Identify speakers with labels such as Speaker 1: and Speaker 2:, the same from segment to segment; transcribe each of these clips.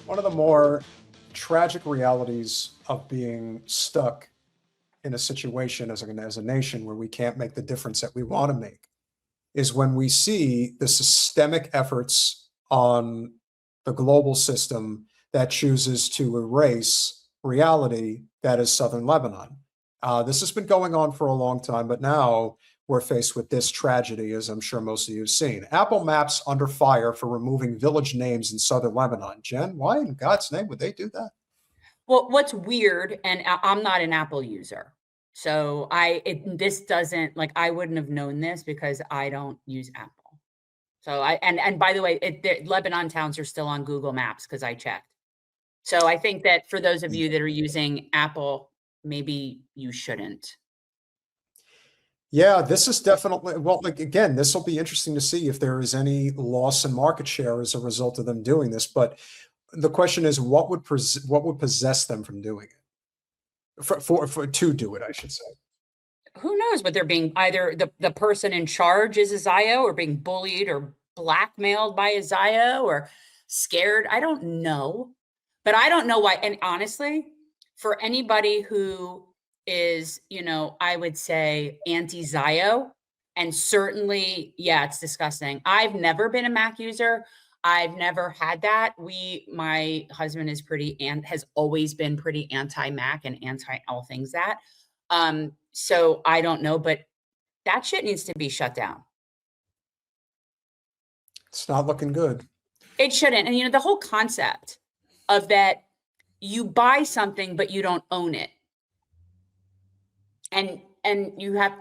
Speaker 1: One of the more tragic realities of being stuck in a situation as a nation where we can't make the difference that we want to make is when we see the systemic efforts on the global system that chooses to erase reality that is southern Lebanon. This has been going on for a long time, but now we're faced with this tragedy, as I'm sure most of you have seen. Apple Maps under fire for removing village names in southern Lebanon. Jen, why in God's name would they do that?
Speaker 2: Well, what's weird, and I'm not an Apple user, so this doesn't like I wouldn't have known this because I don't use Apple. So and by the way, Lebanon towns are still on Google Maps because I checked. So I think that for those of you that are using Apple, maybe you shouldn't.
Speaker 1: Yeah, this is definitely, well, like again, this will be interesting to see if there is any loss in market share as a result of them doing this. But the question is, what would possess them from doing it? For to do it, I should say.
Speaker 2: Who knows? But they're being either the person in charge is a Zio or being bullied or blackmailed by a Zio or scared. I don't know. But I don't know why. And honestly, for anybody who is, I would say anti-Zio, and certainly, yeah, it's disgusting. I've never been a Mac user. I've never had that. My husband is has always been pretty anti-Mac and anti all things that. So I don't know, but that shit needs to be shut down.
Speaker 1: It's not looking good.
Speaker 2: It shouldn't. And the whole concept of that you buy something, but you don't own it. And you have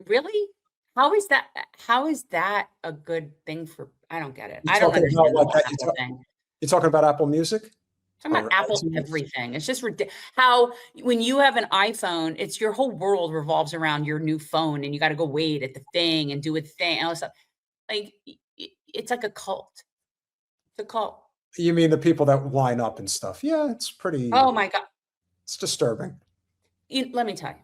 Speaker 2: really? How is that a good thing for, I don't get it. I don't understand the whole Apple thing.
Speaker 1: You're talking about Apple Music?
Speaker 2: I'm talking about Apple everything. It's just ridiculous. How when you have an iPhone, it's your whole world revolves around your new phone and you got to go wait at the thing and do a thing and all this stuff. Like it's like a cult. It's a cult.
Speaker 1: You mean the people that line up and stuff? Yeah, it's pretty.
Speaker 2: Oh my God.
Speaker 1: It's disturbing.
Speaker 2: Let me tell you,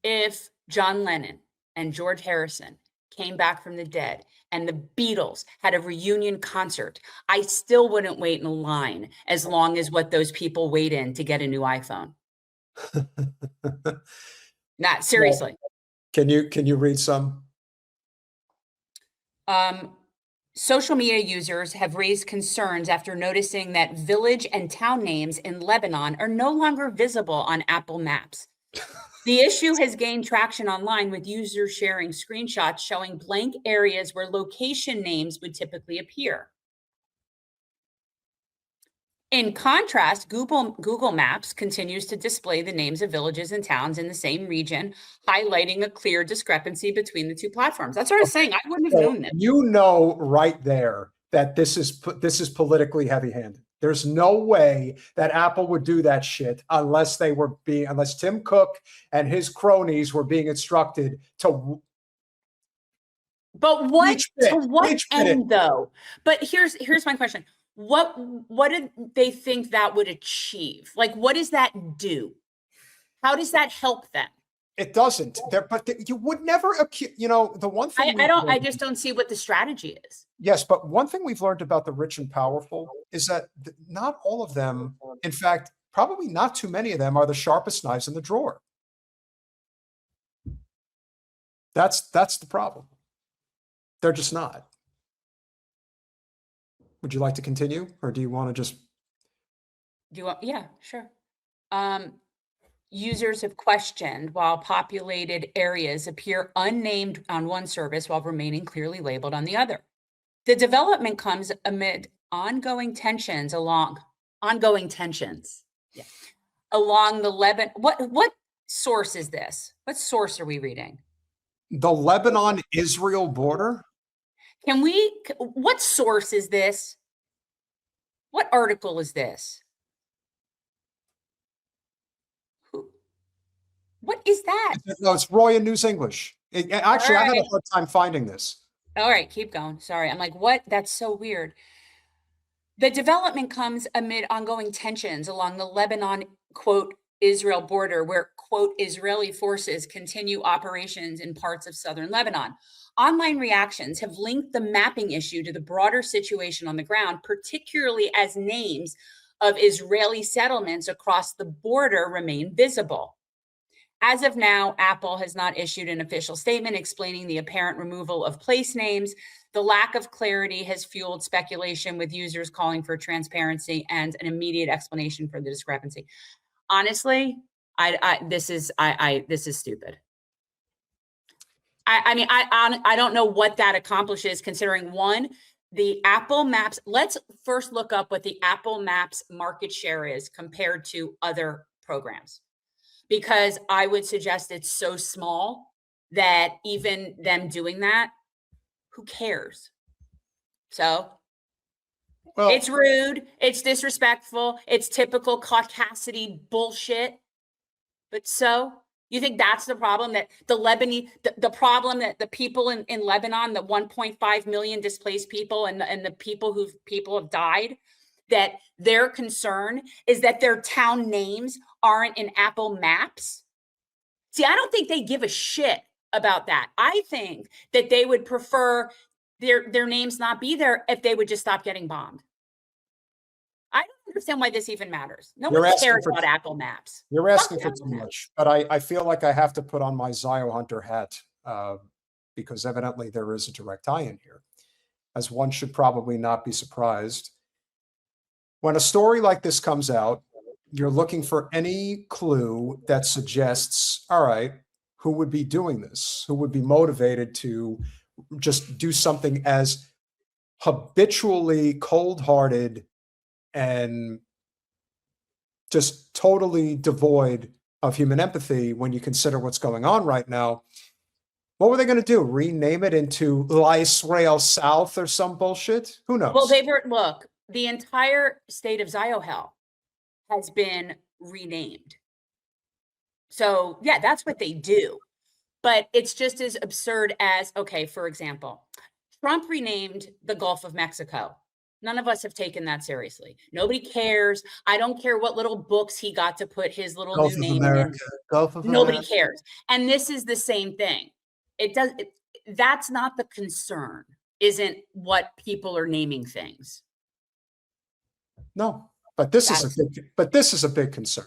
Speaker 2: if John Lennon and George Harrison came back from the dead and the Beatles had a reunion concert, I still wouldn't wait in a line as long as what those people wait in to get a new iPhone. Not seriously.
Speaker 1: Well, can you read some?
Speaker 2: Social media users have raised concerns after noticing that village and town names in Lebanon are no longer visible on Apple Maps. The issue has gained traction online with users sharing screenshots showing blank areas where location names would typically appear. In contrast, Google Maps continues to display the names of villages and towns in the same region, highlighting a clear discrepancy between the two platforms. That's what I was saying. I wouldn't have known this.
Speaker 1: You know right there that this is politically heavy-handed. There's no way that Apple would do that shit unless Tim Cook and his cronies were being instructed to.
Speaker 2: But what end though? But here's my question. What did they think that would achieve? Like, what does that do? How does that help them?
Speaker 1: It doesn't. You would never, the one thing
Speaker 2: I just don't see what the strategy is.
Speaker 1: Yes, but one thing we've learned about the rich and powerful is that not all of them, in fact, probably not too many of them, are the sharpest knives in the drawer. That's the problem. They're just not. Would you like to continue, or do you want to just?
Speaker 2: Do you want? Yeah, sure. Users have questioned while populated areas appear unnamed on one service while remaining clearly labeled on the other. The development comes amid ongoing tensions along the Lebanon. What source is this? What source are we reading?
Speaker 1: The Lebanon-Israel border?
Speaker 2: What source is this? What article is this? What is that?
Speaker 1: No, it's Roy in News English. Actually, I had a hard time finding this.
Speaker 2: All right, keep going. Sorry. I'm like, what? That's so weird. The development comes amid ongoing tensions along the Lebanon, quote, Israel border where, quote, Israeli forces continue operations in parts of southern Lebanon. Online reactions have linked the mapping issue to the broader situation on the ground, particularly as names of Israeli settlements across the border remain visible. As of now, Apple has not issued an official statement explaining the apparent removal of place names. The lack of clarity has fueled speculation, with users calling for transparency and an immediate explanation for the discrepancy. Honestly, this is stupid. I mean, I don't know what that accomplishes, considering, one, the Apple Maps. Let's first look up what the Apple Maps market share is compared to other programs, because I would suggest it's so small that even them doing that, who cares? So
Speaker 1: Well,
Speaker 2: it's rude, it's disrespectful, it's typical caucasity bullshit. But so you think that's the problem, that the Lebanese, the problem that the people in Lebanon, the 1.5 million displaced people and the people have died, that their concern is that their town names aren't in Apple Maps? See, I don't think they give a shit about that. I think that they would prefer their names not be there if they would just stop getting bombed. I don't understand why this even matters. No one cares about Apple Maps.
Speaker 1: You're asking for too much, but I feel like I have to put on my Zio Hunter hat because evidently there is a direct tie-in here, as one should probably not be surprised. When a story like this comes out, you're looking for any clue that suggests, all right, who would be doing this? Who would be motivated to just do something as habitually cold-hearted and just totally devoid of human empathy when you consider what's going on right now? What were they going to do? Rename it into Israel South or some bullshit? Who knows?
Speaker 2: Well, look, the entire state of Ziohel has been renamed. So yeah, that's what they do. But it's just as absurd as, okay, for example, Trump renamed the Gulf of Mexico. None of us have taken that seriously. Nobody cares. I don't care what little books he got to put his little
Speaker 1: Gulf
Speaker 2: new
Speaker 1: of
Speaker 2: name
Speaker 1: America.
Speaker 2: in.
Speaker 1: Gulf of
Speaker 2: Nobody
Speaker 1: America.
Speaker 2: cares. And this is the same thing. That's not the concern, isn't what people are naming things.
Speaker 1: No, but this is a big concern.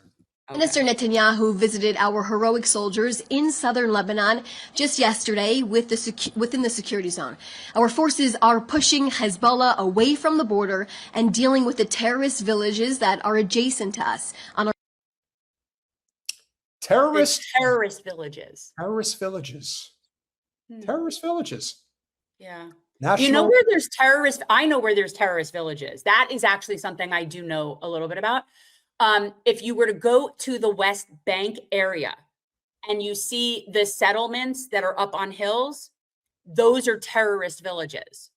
Speaker 3: Minister Netanyahu visited our heroic soldiers in southern Lebanon just yesterday within the security zone. Our forces are pushing Hezbollah away from the border and dealing with the terrorist villages that are adjacent to us.
Speaker 2: Terrorist villages.
Speaker 1: Terrorist villages. Terrorist villages.
Speaker 2: Yeah.
Speaker 1: National.
Speaker 2: You know where there's terrorist? I know where there's terrorist villages. That is actually something I do know a little bit about. If you were to go to the West Bank area and you see the settlements that are up on hills, those are terrorist villages.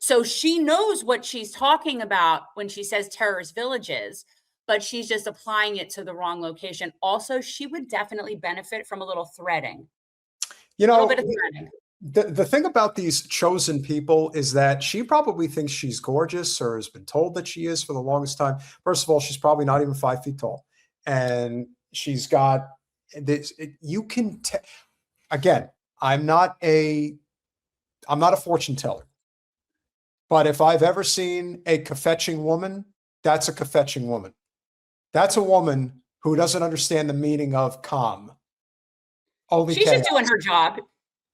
Speaker 2: So she knows what she's talking about when she says terrorist villages, but she's just applying it to the wrong location. Also, she would definitely benefit from a little threading.
Speaker 1: You know,
Speaker 2: a little bit of threading.
Speaker 1: The thing about these chosen people is that she probably thinks she's gorgeous, or has been told that she is for the longest time. First of all, she's probably not even 5 feet tall. And she's got this, you can, again, I'm not a fortune teller, but if I've ever seen a kvetching woman, that's a kvetching woman. That's a woman who doesn't understand the meaning of calm. Only
Speaker 2: she's just doing her job.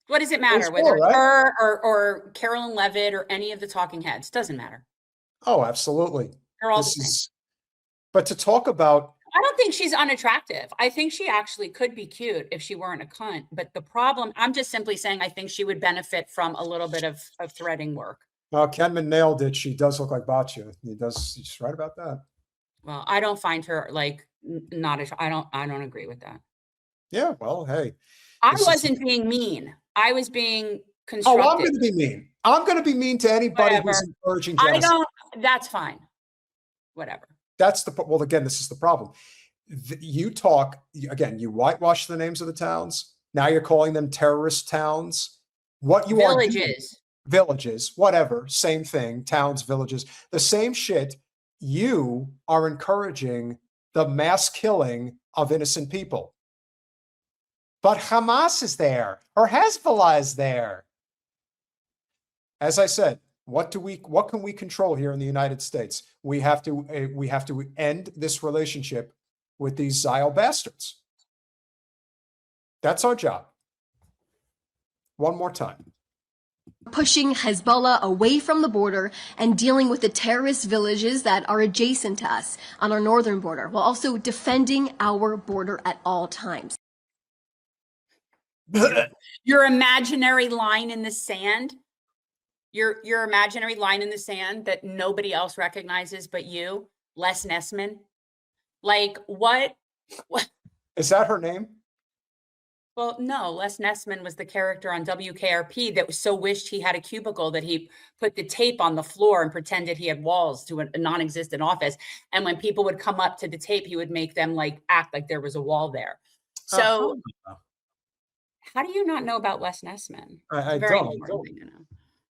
Speaker 2: What does it matter whether it's her or Carolyn Levitt or any of the talking heads? Doesn't matter.
Speaker 1: Oh, absolutely.
Speaker 2: They're all the same.
Speaker 1: But to talk about,
Speaker 2: I don't think she's unattractive. I think she actually could be cute if she weren't a cunt. But the problem, I'm just simply saying, I think she would benefit from a little bit of threading work.
Speaker 1: Well, Kenman nailed it. She does look like Batya. He's right about that.
Speaker 2: Well, I don't find her like I don't agree with that.
Speaker 1: Yeah, well, hey.
Speaker 2: I wasn't being mean. I was being constructive.
Speaker 1: Oh, I'm going to be mean. I'm going to be mean to anybody who's encouraging genocide.
Speaker 2: That's fine. Whatever.
Speaker 1: Well, again, this is the problem. You talk, again, you whitewash the names of the towns. Now you're calling them terrorist towns. What you are doing, villages, whatever, same thing, towns, villages, the same shit. You are encouraging the mass killing of innocent people. But Hamas is there, or Hezbollah is there. As I said, what can we control here in the United States? We have to end this relationship with these Zio bastards. That's our job. One more time.
Speaker 3: Pushing Hezbollah away from the border and dealing with the terrorist villages that are adjacent to us on our northern border, while also defending our border at all times.
Speaker 2: Your imaginary line in the sand, your imaginary line in the sand that nobody else recognizes but you, Les Nessman. Like what?
Speaker 1: Is that her name?
Speaker 2: Well, no, Les Nessman was the character on WKRP that so wished he had a cubicle that he put the tape on the floor and pretended he had walls to a non-existent office. And when people would come up to the tape, he would make them like act like there was a wall there. So how do you not know about Les Nessman?
Speaker 1: I
Speaker 2: Very
Speaker 1: don't.
Speaker 2: important thing to know.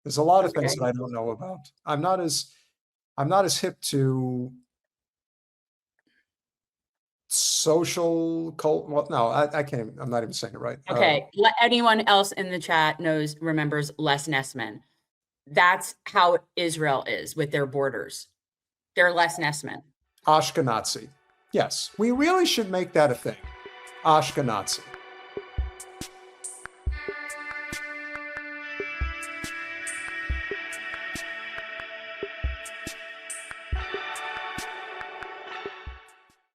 Speaker 1: There's a lot of things that I don't know about. I'm not as hip to social cult. Well, no, I can't. I'm not even saying it right.
Speaker 2: Okay. Anyone else in the chat remembers Les Nessman. That's how Israel is with their borders. They're Les Nessman.
Speaker 1: Ashkenazi. Yes, we really should make that a thing. Ashkenazi.